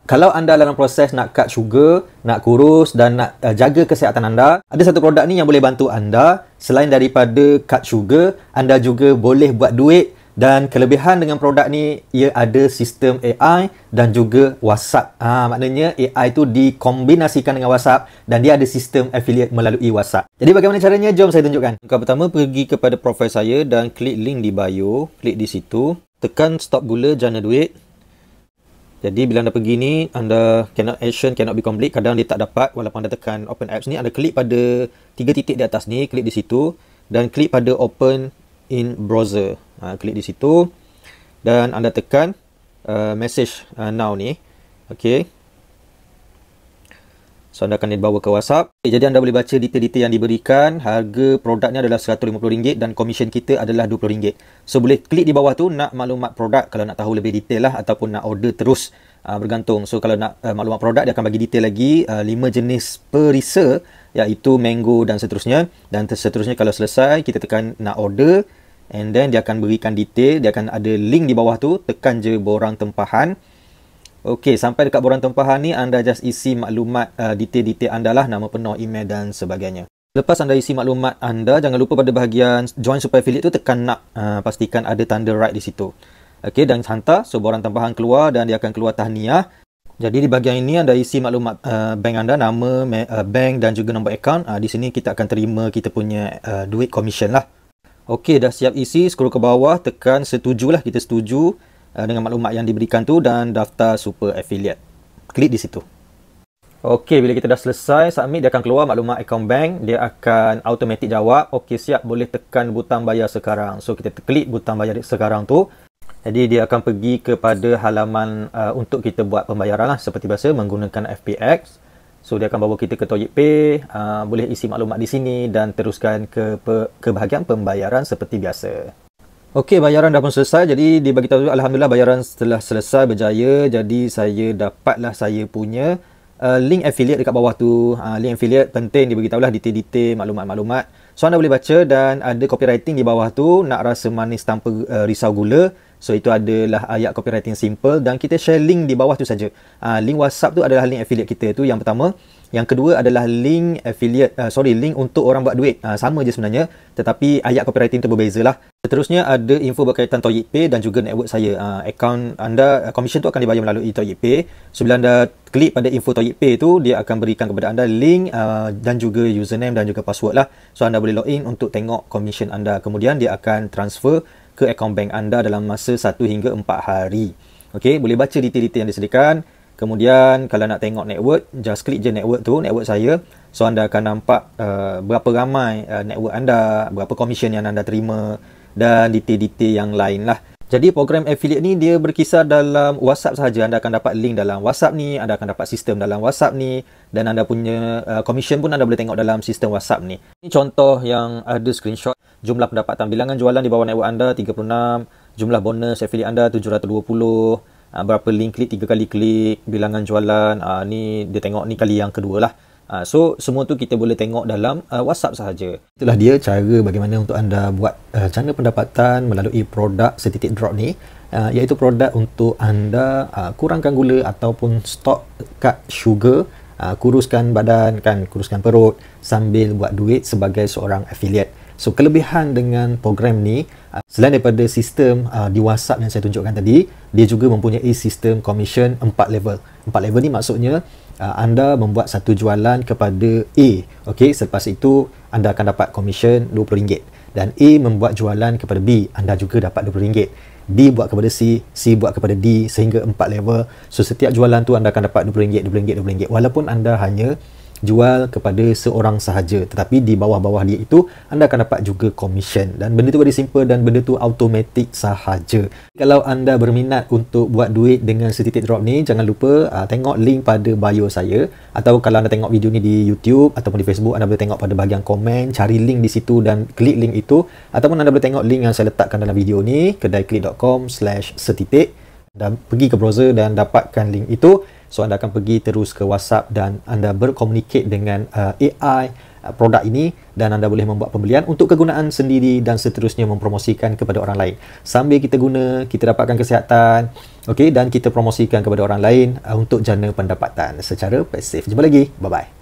Kalau anda dalam proses nak cut sugar, nak kurus dan nak jaga kesihatan anda, ada satu produk ni yang boleh bantu anda. Selain daripada cut sugar, anda juga boleh buat duit. Dan kelebihan dengan produk ni, ia ada sistem AI dan juga WhatsApp. Maknanya AI tu dikombinasikan dengan WhatsApp dan dia ada sistem affiliate melalui WhatsApp. Jadi bagaimana caranya? Jom saya tunjukkan. Langkah pertama, pergi kepada profil saya dan klik link di bio. Klik di situ. Tekan stop gula, jana duit. Jadi bila anda pergi ni, anda cannot action, cannot be complete. Kadang dia tak dapat walaupun anda tekan open apps ni. Anda klik pada 3 titik di atas ni, klik di situ. Dan klik pada open in browser. Klik di situ dan anda tekan message now ni. Okey. So anda akan dibawa ke WhatsApp. Jadi anda boleh baca detail-detail yang diberikan. Harga produk ni adalah RM150 dan komisen kita adalah RM20. So boleh klik di bawah tu nak maklumat produk kalau nak tahu lebih detail lah, ataupun nak order terus, bergantung. So kalau nak maklumat produk, dia akan bagi detail lagi 5 jenis perisa, iaitu mango dan seterusnya. Dan seterusnya kalau selesai, kita tekan nak order. And then dia akan berikan detail, dia akan ada link di bawah tu, tekan je borang tempahan. Okey, sampai dekat borang tempahan ni anda just isi maklumat detail-detail anda lah, nama penuh, email dan sebagainya. Lepas anda isi maklumat anda, jangan lupa pada bahagian join super affiliate tu tekan nak, pastikan ada tanda right di situ. Okey, dan hantar, so borang tempahan keluar dan dia akan keluar tahniah. Jadi di bahagian ini anda isi maklumat bank anda, nama, bank dan juga nombor akaun. Di sini kita akan terima kita punya duit commission lah. Okey, dah siap isi, scroll ke bawah, tekan setuju lah, kita setuju dengan maklumat yang diberikan tu dan daftar super affiliate. Klik di situ. Okey, bila kita dah selesai submit, dia akan keluar maklumat akaun bank, dia akan automatik jawab, okey siap, boleh tekan butang bayar sekarang. So kita klik butang bayar sekarang tu. Jadi dia akan pergi kepada halaman untuk kita buat pembayaran lah, seperti biasa menggunakan FPX. So dia akan bawa kita ke Toyib Pay, boleh isi maklumat di sini dan teruskan ke bahagian pembayaran seperti biasa. Okey, bayaran dah pun selesai. Jadi dia bagi tahu alhamdulillah bayaran telah selesai berjaya. Jadi saya dapatlah saya punya link affiliate dekat bawah tu. Link affiliate penting, dia bagi tahulah detail-detail maklumat-maklumat. So anda boleh baca dan ada copywriting di bawah tu, nak rasa manis tanpa risau gula. So itu adalah ayat copywriting simple dan kita share link di bawah tu saja. Link WhatsApp tu adalah link affiliate kita tu yang pertama. Yang kedua adalah link affiliate, link untuk orang buat duit. Sama je sebenarnya, tetapi ayat copywriting tu berbeza lah. Seterusnya ada info berkaitan Toyib Pay dan juga network saya. Akaun anda, commission tu akan dibayar melalui Toyib Pay. So bila anda klik pada info Toyib Pay tu, dia akan berikan kepada anda link dan juga username dan juga password lah. So anda boleh login untuk tengok commission anda. Kemudian dia akan transfer ke akaun bank anda dalam masa 1 hingga 4 hari. Okey, boleh baca detail-detail yang disediakan. Kemudian kalau nak tengok network, just klik je network tu, network saya. So anda akan nampak berapa ramai network anda, berapa commission yang anda terima dan detail-detail yang lain lah. Jadi program affiliate ni dia berkisar dalam WhatsApp sahaja. Anda akan dapat link dalam WhatsApp ni, anda akan dapat sistem dalam WhatsApp ni, dan anda punya commission pun anda boleh tengok dalam sistem WhatsApp ni. Ini contoh yang ada screenshot. Jumlah pendapatan bilangan jualan di bawah network anda 36, jumlah bonus affiliate anda 720, berapa link klik, 3 kali klik, bilangan jualan, ni dia tengok ni kali yang kedua lah. So semua tu kita boleh tengok dalam WhatsApp sahaja. Itulah dia cara bagaimana untuk anda buat jana pendapatan melalui produk setitik drop ni, iaitu produk untuk anda kurangkan gula ataupun stop cut sugar, kuruskan badan kan, kuruskan perut sambil buat duit sebagai seorang affiliate. So kelebihan dengan program ni, selain daripada sistem di WhatsApp yang saya tunjukkan tadi, dia juga mempunyai sistem commission 4 level. 4 level ni maksudnya anda membuat satu jualan kepada A, okey, selepas itu anda akan dapat commission RM20, dan A membuat jualan kepada B, anda juga dapat RM20. B buat kepada C, C buat kepada D, sehingga 4 level. So setiap jualan tu anda akan dapat RM20, RM20, walaupun anda hanya jual kepada seorang sahaja, tetapi di bawah-bawah dia itu anda akan dapat juga commission, dan benda tu very simple dan benda tu automatic sahaja. Kalau anda berminat untuk buat duit dengan setitik drop ni, jangan lupa tengok link pada bio saya, atau kalau anda tengok video ni di YouTube ataupun di Facebook, anda boleh tengok pada bahagian komen, cari link di situ dan klik link itu, ataupun anda boleh tengok link yang saya letakkan dalam video ni, kedaiklik.com/setitik, dan pergi ke browser dan dapatkan link itu. So anda akan pergi terus ke WhatsApp dan anda berkomunikasi dengan AI produk ini dan anda boleh membuat pembelian untuk kegunaan sendiri dan seterusnya mempromosikan kepada orang lain. Sambil kita guna, kita dapatkan kesihatan, okey, dan kita promosikan kepada orang lain untuk jana pendapatan secara pasif. Jumpa lagi. Bye-bye.